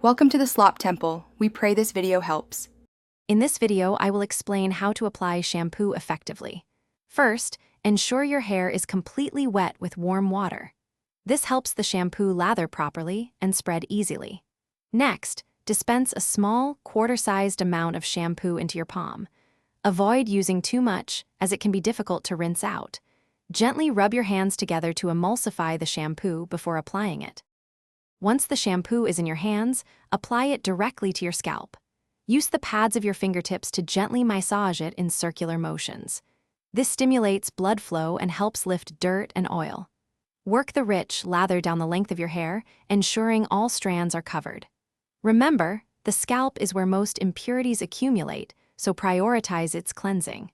Welcome to the Slop Temple. We pray this video helps. In this video, I will explain how to apply shampoo effectively. First, ensure your hair is completely wet with warm water. This helps the shampoo lather properly and spread easily. Next, dispense a small, quarter-sized amount of shampoo into your palm. Avoid using too much, as it can be difficult to rinse out. Gently rub your hands together to emulsify the shampoo before applying it. Once the shampoo is in your hands, apply it directly to your scalp. Use the pads of your fingertips to gently massage it in circular motions. This stimulates blood flow and helps lift dirt and oil. Work the rich lather down the length of your hair, ensuring all strands are covered. Remember, the scalp is where most impurities accumulate, so prioritize its cleansing.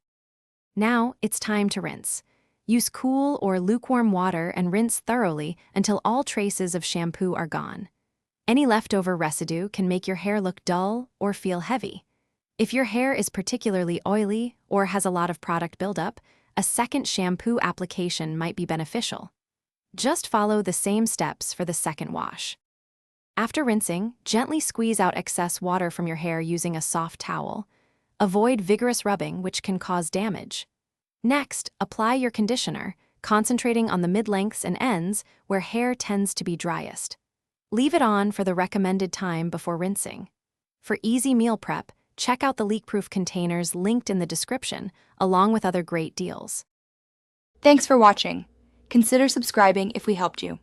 Now, it's time to rinse. Use cool or lukewarm water and rinse thoroughly until all traces of shampoo are gone. Any leftover residue can make your hair look dull or feel heavy. If your hair is particularly oily or has a lot of product buildup, a second shampoo application might be beneficial. Just follow the same steps for the second wash. After rinsing, gently squeeze out excess water from your hair using a soft towel. Avoid vigorous rubbing, which can cause damage. Next, apply your conditioner, concentrating on the mid-lengths and ends where hair tends to be driest. Leave it on for the recommended time before rinsing. For easy meal prep, check out the leak-proof containers linked in the description, along with other great deals. Thanks for watching. Consider subscribing if we helped you.